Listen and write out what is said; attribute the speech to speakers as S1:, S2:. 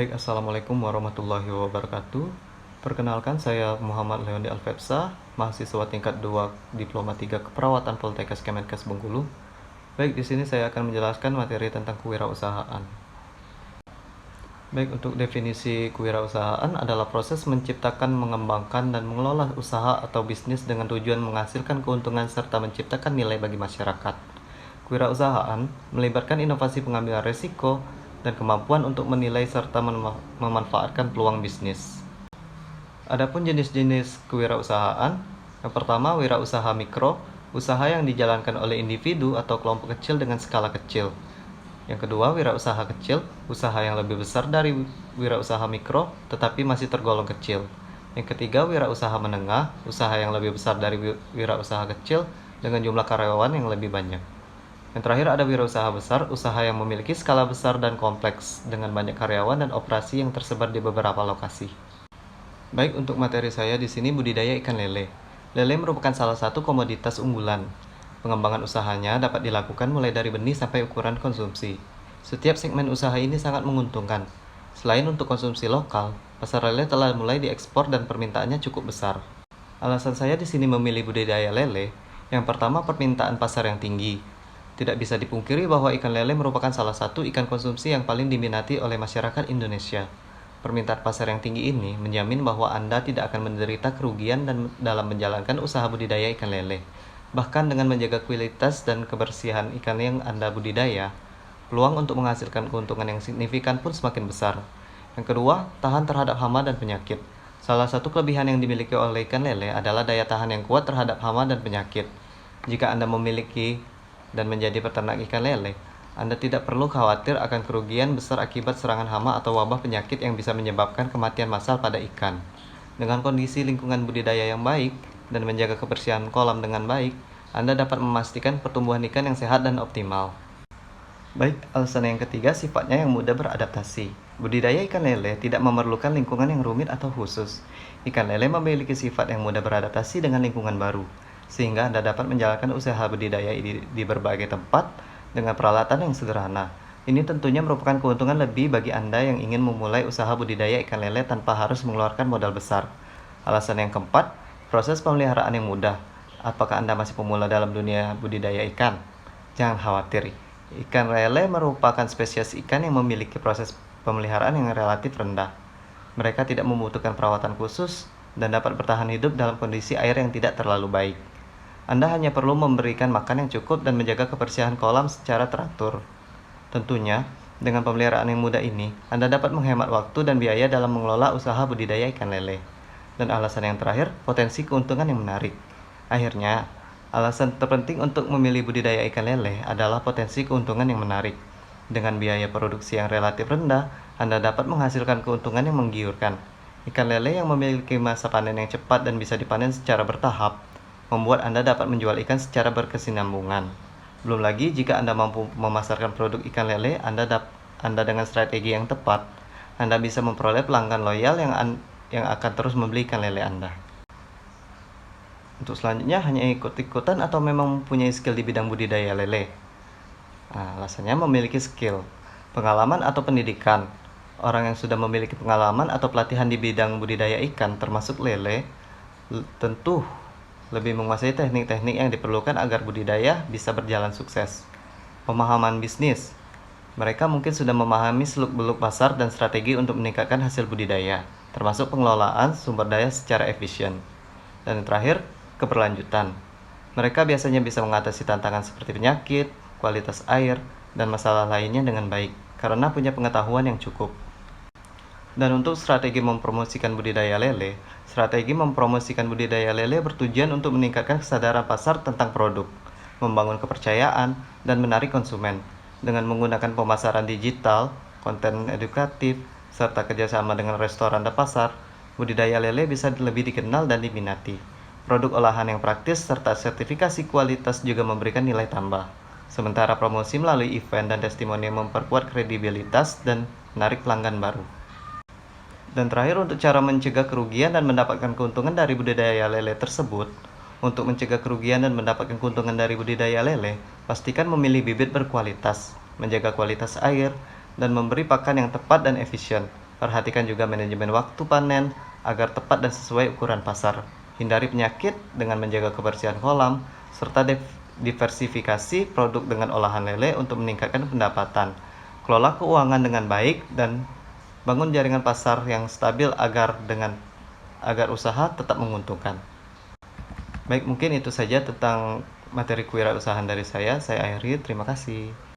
S1: Baik, Assalamualaikum warahmatullahi wabarakatuh. Perkenalkan, saya Muhammad Leondi Alfepsa, mahasiswa tingkat 2 Diploma 3 Keperawatan Poltekkes Kemenkes Bengkulu. Baik, di sini saya akan menjelaskan materi tentang kewirausahaan. Baik, untuk definisi kewirausahaan adalah proses menciptakan, mengembangkan, dan mengelola usaha atau bisnis dengan tujuan menghasilkan keuntungan serta menciptakan nilai bagi masyarakat. Kewirausahaan melibatkan inovasi pengambilan risiko dan kemampuan untuk menilai serta memanfaatkan peluang bisnis. Adapun jenis-jenis kewirausahaan, yang pertama wirausaha mikro, usaha yang dijalankan oleh individu atau kelompok kecil dengan skala kecil. Yang kedua, wirausaha kecil, usaha yang lebih besar dari wirausaha mikro tetapi masih tergolong kecil. Yang ketiga, wirausaha menengah, usaha yang lebih besar dari wirausaha kecil dengan jumlah karyawan yang lebih banyak. Yang terakhir ada wirausaha besar, usaha yang memiliki skala besar dan kompleks dengan banyak karyawan dan operasi yang tersebar di beberapa lokasi. Baik, untuk materi saya di sini budidaya ikan lele. Lele merupakan salah satu komoditas unggulan. Pengembangan usahanya dapat dilakukan mulai dari benih sampai ukuran konsumsi. Setiap segmen usaha ini sangat menguntungkan. Selain untuk konsumsi lokal, pasar lele telah mulai diekspor dan permintaannya cukup besar. Alasan saya di sini memilih budidaya lele, yang pertama permintaan pasar yang tinggi. Tidak bisa dipungkiri bahwa ikan lele merupakan salah satu ikan konsumsi yang paling diminati oleh masyarakat Indonesia. Permintaan pasar yang tinggi ini menjamin bahwa Anda tidak akan menderita kerugian dalam menjalankan usaha budidaya ikan lele. Bahkan dengan menjaga kualitas dan kebersihan ikan yang Anda budidaya, peluang untuk menghasilkan keuntungan yang signifikan pun semakin besar. Yang kedua, tahan terhadap hama dan penyakit. Salah satu kelebihan yang dimiliki oleh ikan lele adalah daya tahan yang kuat terhadap hama dan penyakit. Jika Anda memiliki dan menjadi peternak ikan lele, Anda tidak perlu khawatir akan kerugian besar akibat serangan hama atau wabah penyakit yang bisa menyebabkan kematian massal pada ikan. Dengan kondisi lingkungan budidaya yang baik dan menjaga kebersihan kolam dengan baik, Anda dapat memastikan pertumbuhan ikan yang sehat dan optimal. Baik, alasan yang ketiga sifatnya yang mudah beradaptasi. Budidaya ikan lele tidak memerlukan lingkungan yang rumit atau khusus. Ikan lele memiliki sifat yang mudah beradaptasi dengan lingkungan baru, sehingga Anda dapat menjalankan usaha budidaya di berbagai tempat dengan peralatan yang sederhana. Ini tentunya merupakan keuntungan lebih bagi Anda yang ingin memulai usaha budidaya ikan lele tanpa harus mengeluarkan modal besar. Alasan yang keempat, proses pemeliharaan yang mudah. Apakah Anda masih pemula dalam dunia budidaya ikan? Jangan khawatir, ikan lele merupakan spesies ikan yang memiliki proses pemeliharaan yang relatif rendah. Mereka tidak membutuhkan perawatan khusus dan dapat bertahan hidup dalam kondisi air yang tidak terlalu baik. Anda hanya perlu memberikan makan yang cukup dan menjaga kebersihan kolam secara teratur. Tentunya, dengan pemeliharaan yang mudah ini, Anda dapat menghemat waktu dan biaya dalam mengelola usaha budidaya ikan lele. Dan alasan yang terakhir, potensi keuntungan yang menarik. Akhirnya, alasan terpenting untuk memilih budidaya ikan lele adalah potensi keuntungan yang menarik. Dengan biaya produksi yang relatif rendah, Anda dapat menghasilkan keuntungan yang menggiurkan. Ikan lele yang memiliki masa panen yang cepat dan bisa dipanen secara bertahap membuat Anda dapat menjual ikan secara berkesinambungan. Belum lagi jika Anda mampu memasarkan produk ikan lele Anda dengan strategi yang tepat, Anda bisa memperoleh pelanggan loyal yang akan terus membeli ikan lele Anda. Untuk selanjutnya, hanya ikut-ikutan atau memang mempunyai skill di bidang budidaya lele? Alasannya memiliki skill, pengalaman atau pendidikan. Orang yang sudah memiliki pengalaman atau pelatihan di bidang budidaya ikan termasuk lele, tentu lebih menguasai teknik-teknik yang diperlukan agar budidaya bisa berjalan sukses. Pemahaman bisnis. Mereka mungkin sudah memahami seluk-beluk pasar dan strategi untuk meningkatkan hasil budidaya, termasuk pengelolaan sumber daya secara efisien. Dan yang terakhir, keberlanjutan. Mereka biasanya bisa mengatasi tantangan seperti penyakit, kualitas air, dan masalah lainnya dengan baik, karena punya pengetahuan yang cukup. Dan untuk strategi mempromosikan budidaya lele, bertujuan untuk meningkatkan kesadaran pasar tentang produk, membangun kepercayaan, dan menarik konsumen. Dengan menggunakan pemasaran digital, konten edukatif, serta kerjasama dengan restoran dan pasar, budidaya lele bisa lebih dikenal dan diminati. Produk olahan yang praktis serta sertifikasi kualitas juga memberikan nilai tambah. Sementara promosi melalui event dan testimoni memperkuat kredibilitas dan menarik pelanggan baru. Dan terakhir, untuk cara mencegah kerugian dan mendapatkan keuntungan dari budidaya lele tersebut. Untuk mencegah kerugian dan mendapatkan keuntungan dari budidaya lele, pastikan memilih bibit berkualitas, menjaga kualitas air, dan memberi pakan yang tepat dan efisien. Perhatikan juga manajemen waktu panen agar tepat dan sesuai ukuran pasar. Hindari penyakit dengan menjaga kebersihan kolam, serta diversifikasi produk dengan olahan lele untuk meningkatkan pendapatan. Kelola keuangan dengan baik dan bangun jaringan pasar yang stabil agar usaha tetap menguntungkan. Baik, mungkin itu saja tentang materi kewirausahaan dari saya. Saya akhiri, terima kasih.